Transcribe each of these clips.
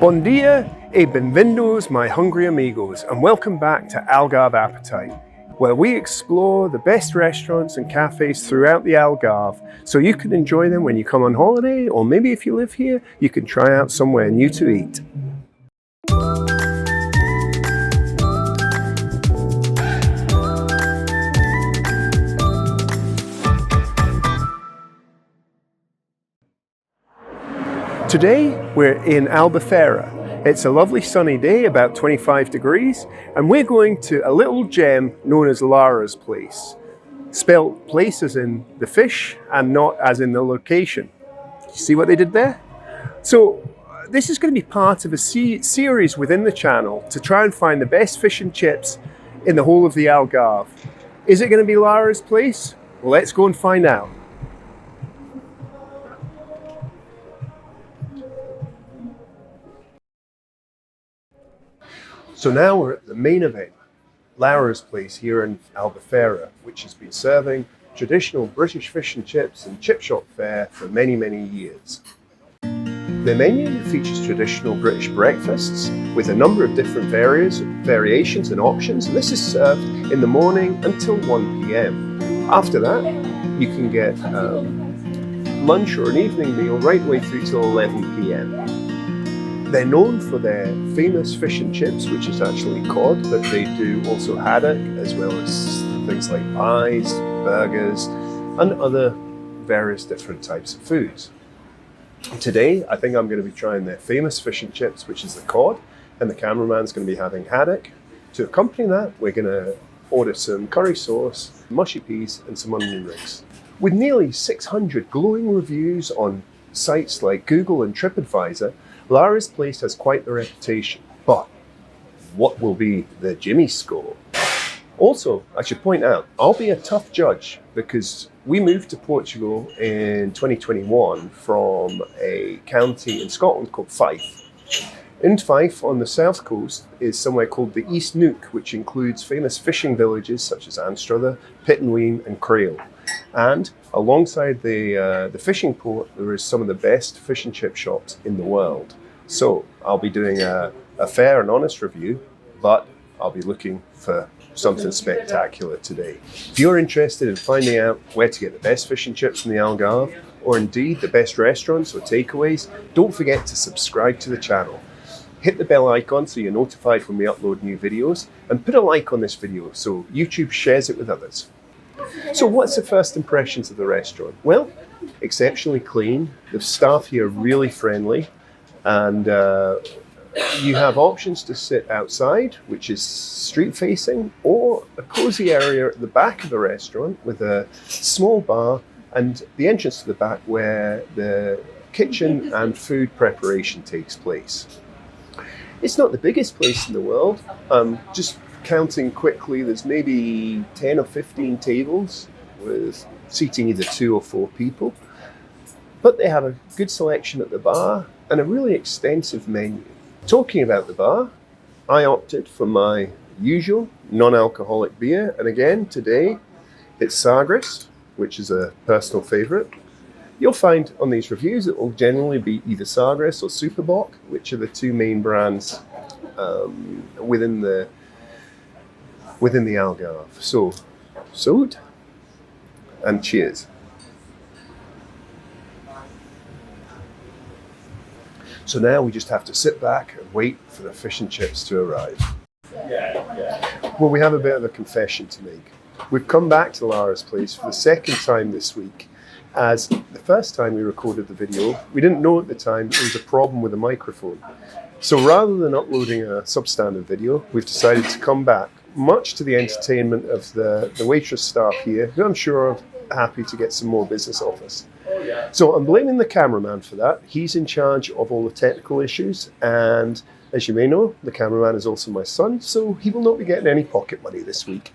Bon dia e benvindos, my hungry amigos, and welcome back to Algarve Appetite, where we explore the best restaurants and cafes throughout the Algarve so you can enjoy them when you come on holiday, or maybe if you live here, you can try out somewhere new to eat. Today we're in Albufeira. It's a lovely sunny day, about 25 degrees, and we're going to a little gem known as Lara's Plaice. Spelled Plaice as in the fish and not as in the location. You see what they did there? So this is going to be part of a series within the channel to try and find the best fish and chips in the whole of the Algarve. Is it going to be Lara's Plaice? Well, let's go and find out. So now we're at the main event, Lara's Plaice here in Albufeira, which has been serving traditional British fish and chips and chip shop fare for many, many years. The menu features traditional British breakfasts with a number of different variations and options, and this is served in the morning until 1 p.m. After that, you can get lunch or an evening meal right the way through till 11 p.m. They're known for their famous fish and chips, which is actually cod, but they do also haddock, as well as things like pies, burgers, and other various different types of foods. Today, I think I'm going to be trying their famous fish and chips, which is the cod, and the cameraman's going to be having haddock. To accompany that, we're going to order some curry sauce, mushy peas, and some onion rings. With nearly 600 glowing reviews on sites like Google and TripAdvisor, Lara's Plaice has quite the reputation, but what will be the Jimmy score? Also, I should point out, I'll be a tough judge because we moved to Portugal in 2021 from a county in Scotland called Fife. In Fife, on the south coast, is somewhere called the East Nook, which includes famous fishing villages such as Anstruther, Pittenweem and Crail. And alongside the fishing port, there is some of the best fish and chip shops in the world. So I'll be doing a fair and honest review, but I'll be looking for something spectacular today. If you're interested in finding out where to get the best fish and chips in the Algarve, or indeed the best restaurants or takeaways, don't forget to subscribe to the channel. Hit the bell icon so you're notified when we upload new videos, and put a like on this video so YouTube shares it with others. So what's the first impressions of the restaurant? Well, exceptionally clean. The staff here are really friendly, and you have options to sit outside, which is street facing, or a cozy area at the back of the restaurant with a small bar and the entrance to the back where the kitchen and food preparation takes place. It's not the biggest place in the world. Just counting quickly, there's maybe 10 or 15 tables with seating either 2 or 4 people. But they have a good selection at the bar and a really extensive menu. Talking about the bar, I opted for my usual non-alcoholic beer. And again, today, it's Sagres, which is a personal favorite. You'll find on these reviews it will generally be either Sagres or Superbock, which are the 2 main brands within the Algarve. So, salud and cheers. So now we just have to sit back and wait for the fish and chips to arrive. Well, we have a bit of a confession to make. We've come back to Lara's Plaice for the second time this week, as the first time we recorded the video, we didn't know at the time there was a problem with the microphone. So rather than uploading a substandard video, we've decided to come back, much to the entertainment of the waitress staff here, who I'm sure are happy to get some more business off us. So I'm blaming the cameraman for that. He's in charge of all the technical issues, and as you may know, the cameraman is also my son, so he will not be getting any pocket money this week.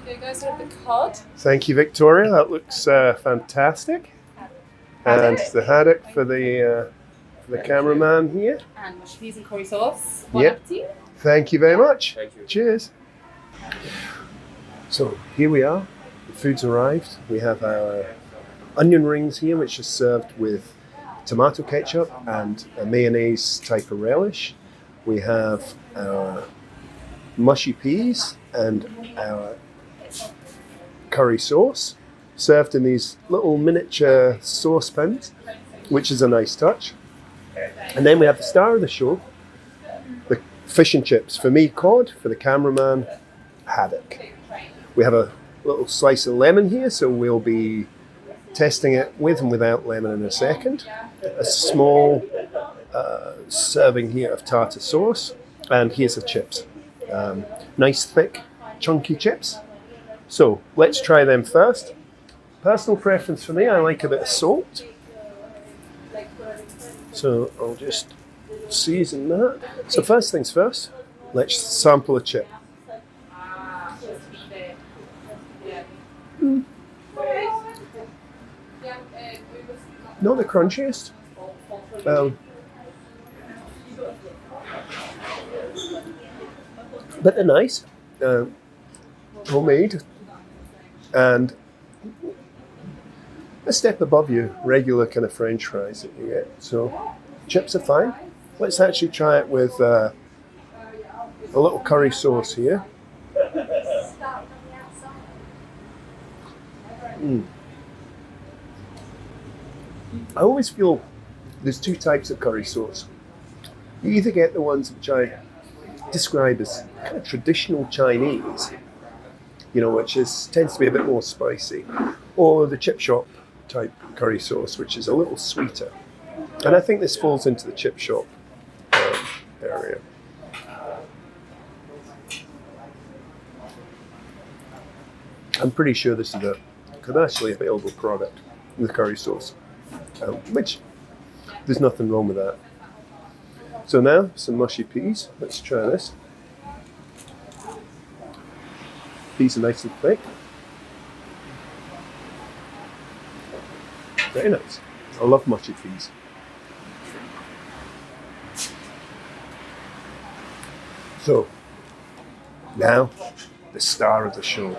Okay, guys, have the cod. Thank you, Victoria. That looks fantastic. And the haddock for the cameraman here. And mushy peas and curry sauce. Yep. Thank you very much. Thank you. Cheers. So here we are. The food's arrived. We have our onion rings here, which is served with tomato ketchup and a mayonnaise type of relish. We have our mushy peas and our curry sauce served in these little miniature saucepans, which is a nice touch. And then we have the star of the show, the fish and chips. For me, cod. For the cameraman, haddock. We have a little slice of lemon here, so we'll be testing it with and without lemon in a second. A small serving here of tartar sauce, and here's the chips. Nice thick, chunky chips. So let's try them first. Personal preference for me, I like a bit of salt. So I'll just season that. So first things first, let's sample a chip. Not the crunchiest. But they're nice. Homemade. And a step above your regular kind of French fries that you get. So chips are fine. Let's actually try it with a little curry sauce here. I always feel there's two types of curry sauce. You either get the ones which I describe as kind of traditional Chinese, which tends to be a bit more spicy, or the chip shop type curry sauce, which is a little sweeter. And I think this falls into the chip shop area. I'm pretty sure this is a commercially available product, the curry sauce, which there's nothing wrong with that. So now, some mushy peas. Let's try this. Peas are nice and thick. Very nice. I love mushy peas. So, now, the star of the show.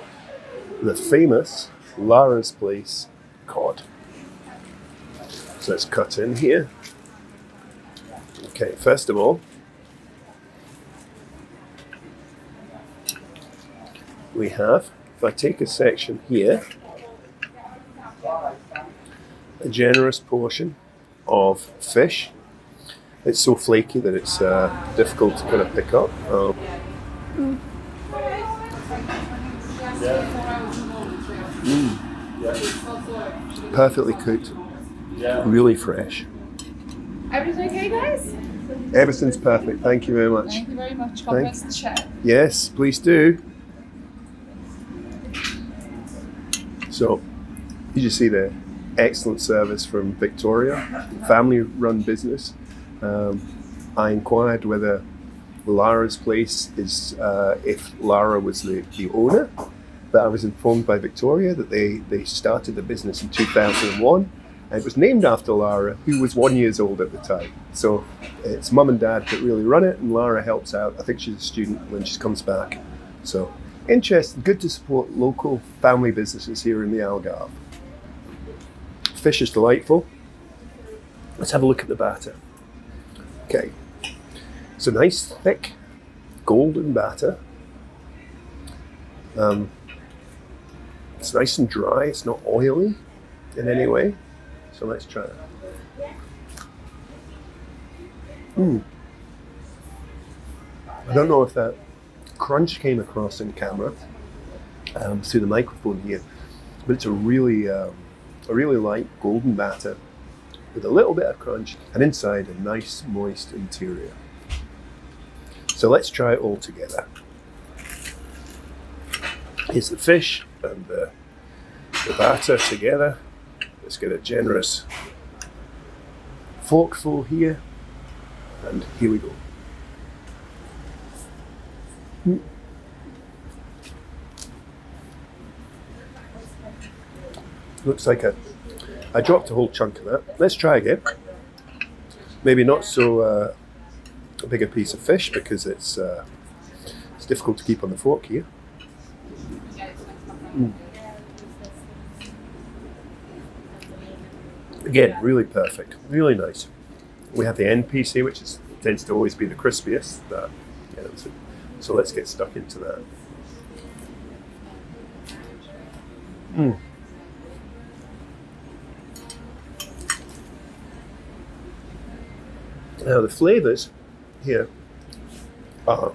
The famous Lara's Plaice cod. So let's cut in here. Okay, first of all, we have, if I take a section here, a generous portion of fish. It's so flaky that it's difficult to kind of pick up. Perfectly cooked, really fresh. Everything okay, guys? Everything's perfect. Thank you very much. Thank you very much. God bless the chef. Yes, please do. So, did you see the excellent service from Victoria? Family-run business. I inquired whether Lara's Plaice is, if Lara was the owner, but I was informed by Victoria that they started the business in 2001. And it was named after Lara, who was 1 year old at the time. So it's mum and dad that really run it, and Lara helps out. I think she's a student when she comes back. So interesting, good to support local family businesses here in the Algarve. Fish is delightful. Let's have a look at the batter. Okay, it's a nice thick golden batter. It's nice and dry, it's not oily in any way. So let's try it. I don't know if that crunch came across in camera through the microphone here, but it's a really light golden batter with a little bit of crunch, and inside a nice moist interior. So let's try it all together. Here's the fish and the batter together. Let's get a generous forkful here, and here we go. Looks like I dropped a whole chunk of that. Let's try again. Maybe not so big a piece of fish because it's difficult to keep on the fork here. Again, really perfect, really nice. We have the end piece here, which tends to always be the crispiest. So let's get stuck into that. Now the flavours here are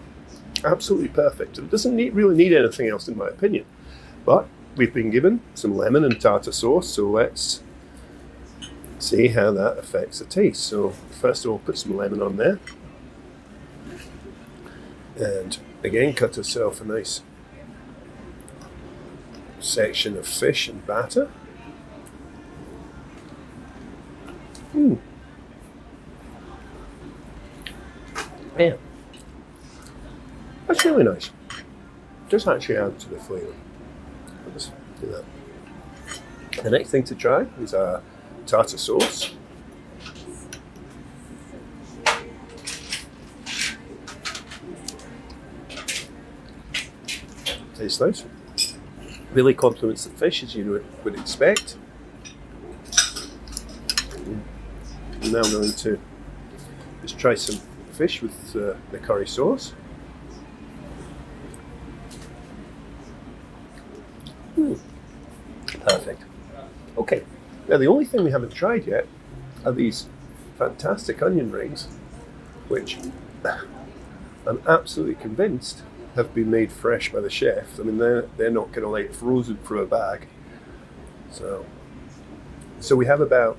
absolutely perfect. It doesn't really need anything else in my opinion. But we've been given some lemon and tartar sauce, so let's see how that affects the taste. So first of all, put some lemon on there. And again, cut yourself a nice section of fish and batter. Yeah, that's really nice. Just actually add to the flavour. Let's do that. The next thing to try is our tartar sauce. Tastes nice. Really complements the fish as you would expect. And now I'm going to just try some fish with the curry sauce. Perfect. Okay, now the only thing we haven't tried yet are these fantastic onion rings, which I'm absolutely convinced have been made fresh by the chef. I mean, they're not kind of like frozen from a bag. So we have about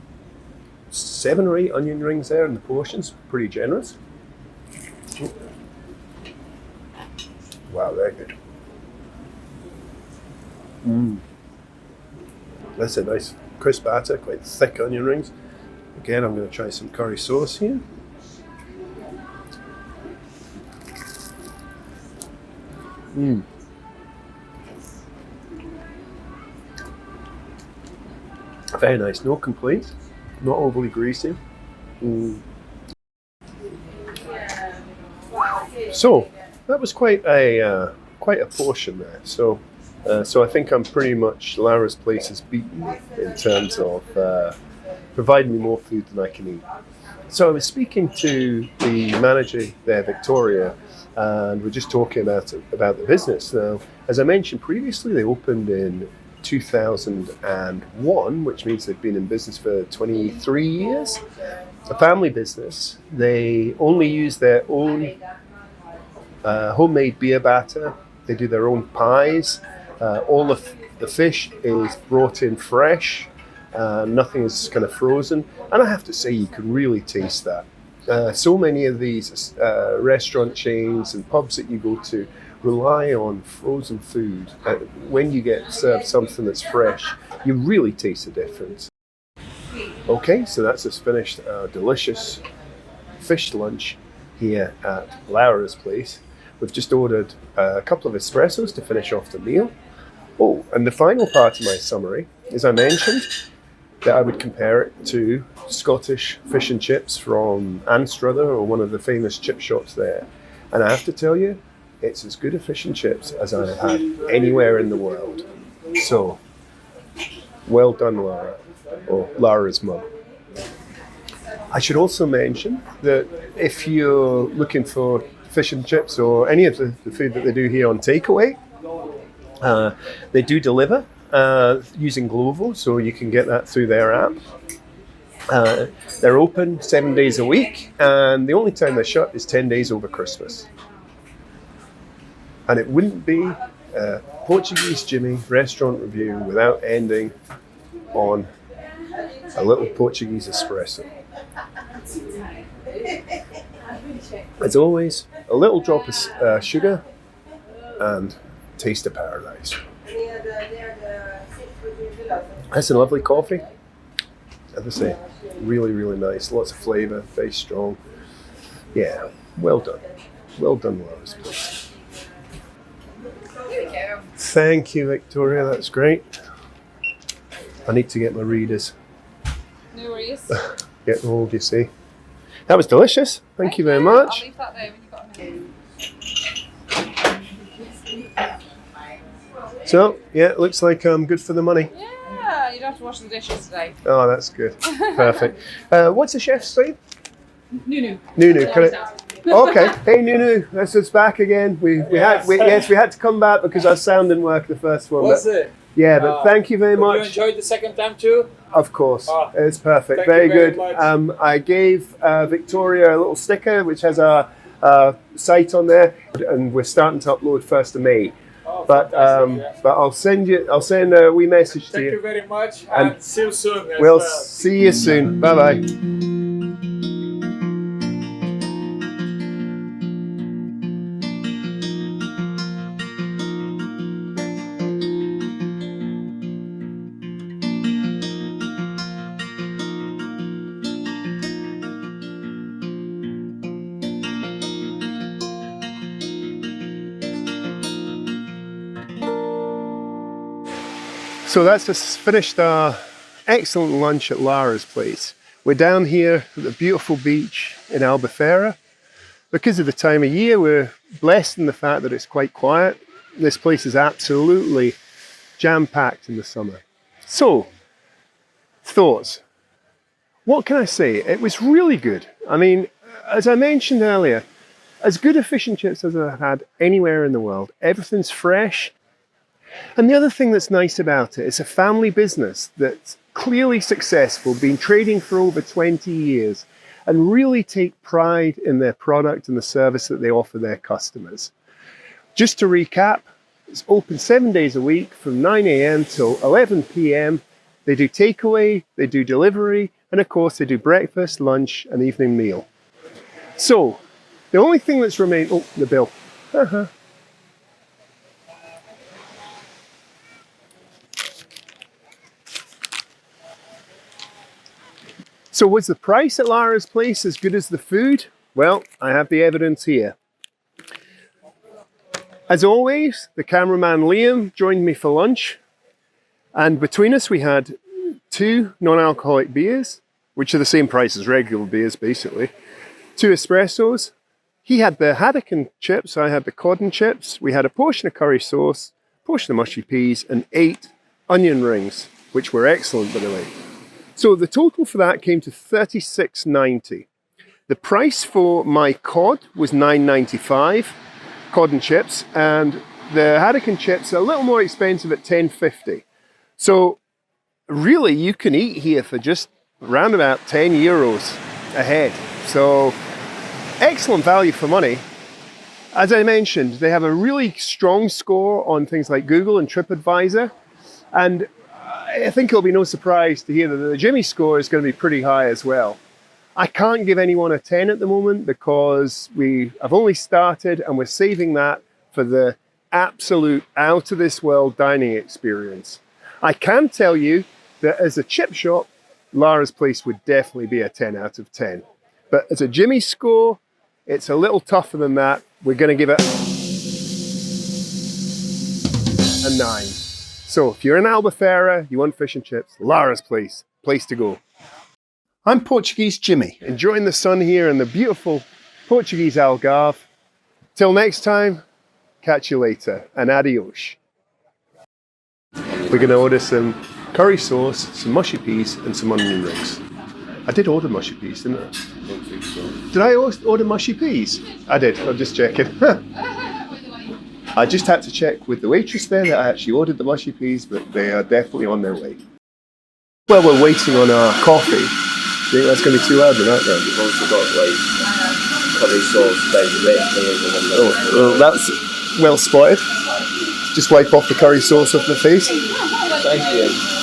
7 or 8 onion rings there in the portions, pretty generous. Wow, they're good. That's a nice crisp batter, quite thick onion rings. Again, I'm going to try some curry sauce here. Very nice, no complaints, not overly greasy. So that was quite a portion there. So I think I'm pretty much Lara's Plaice is beaten in terms of providing me more food than I can eat. So I was speaking to the manager there, Victoria, and we're just talking about the business. Now, as I mentioned previously, they opened in 2001, which means they've been in business for 23 years. A family business. They only use their own homemade beer batter. They do their own pies. All of the fish is brought in fresh. Nothing is kind of frozen. And I have to say, you can really taste that. So many of these restaurant chains and pubs that you go to rely on frozen food. When you get served something that's fresh, you really taste the difference. Okay, so that's us finished our delicious fish lunch here at Lara's Plaice. We've just ordered a couple of espressos to finish off the meal. Oh, and the final part of my summary is I mentioned that I would compare it to Scottish fish and chips from Anstruther, or one of the famous chip shops there. And I have to tell you, it's as good a fish and chips as I have had anywhere in the world. So, well done, Lara, or Lara's mum. I should also mention that if you're looking for fish and chips or any of the food that they do here on takeaway, they do deliver using Glovo, so you can get that through their app. They're open 7 days a week, and the only time they're shut is 10 days over Christmas. And it wouldn't be a Portuguese Jimmy restaurant review without ending on a little Portuguese espresso. As always, a little drop of sugar and taste of paradise. That's a lovely coffee. As I say, really, really nice. Lots of flavour, very strong. Yeah, well done. Well done, Lara's Plaice. Here we go. Thank you, Victoria. That's great. I need to get my readers. No worries. Get old, you see. That was delicious. Thank you very much. I'll leave that there when you've got a minute. So, yeah, it looks like I'm good for the money. Yeah, you did have to wash the dishes today. Oh, that's good. Perfect. What's the chef's name? Nunu. Nunu. Okay. Hey, Nunu. That's us back again. We had to come back because our sound didn't work the first one. Was it? Yeah, but thank you very much. You enjoyed the second time too? Of course. It's perfect. Thank Very you very good. much. I gave Victoria a little sticker which has our site on there, and we're starting to upload 1st of May. Oh, but I'll send a wee message to you. Thank you very much, and see you soon. We'll see you soon. Bye bye. So that's just finished our excellent lunch at Lara's place. We're down here at the beautiful beach in Albufeira. Because of the time of year, we're blessed in the fact that it's quite quiet. This place is absolutely jam-packed in the summer. So, thoughts. What can I say? It was really good. I mean, as I mentioned earlier, as good a fish and chips as I've had anywhere in the world. Everything's fresh. And the other thing that's nice about it, it's a family business that's clearly successful, been trading for over 20 years, and really take pride in their product and the service that they offer their customers. Just to recap, it's open 7 days a week from 9 a.m. till 11 p.m. They do takeaway, they do delivery, and of course they do breakfast, lunch, and evening meal. So, the only thing that's remained, oh, the bill. So was the price at Lara's place as good as the food? Well, I have the evidence here. As always, the cameraman Liam joined me for lunch, and between us we had 2 non-alcoholic beers, which are the same price as regular beers basically, 2 espressos. He had the haddock and chips, I had the cod and chips. We had a portion of curry sauce, a portion of mushy peas, and 8 onion rings, which were excellent by the way. So the total for that came to $36.90. The price for my cod was $9.95, cod and chips, and the haddock and chips are a little more expensive at $10.50. So really you can eat here for just around about 10 euros a head. So excellent value for money. As I mentioned, they have a really strong score on things like Google and TripAdvisor, and I think it'll be no surprise to hear that the Jimmy score is going to be pretty high as well. I can't give anyone a 10 at the moment because I've only started and we're saving that for the absolute out of this world dining experience. I can tell you that as a chip shop, Lara's place would definitely be a 10 out of 10. But as a Jimmy score, it's a little tougher than that. We're going to give it a 9. So if you're in Albufeira, you want fish and chips, Lara's place to go. I'm Portuguese Jimmy, enjoying the sun here in the beautiful Portuguese Algarve. Till next time, catch you later, and adios. We're going to order some curry sauce, some mushy peas, and some onion rings. I did order mushy peas, didn't I? I don't think so. Did I order mushy peas? I did, I'm just checking. I just had to check with the waitress there that I actually ordered the mushy peas, but they are definitely on their way. Well, we're waiting on our coffee. Do you think that's going to be too loud or not? You've also got like curry sauce, then red mayonnaise. Oh, well, that's well spotted. Just wipe off the curry sauce off the face. Thank you.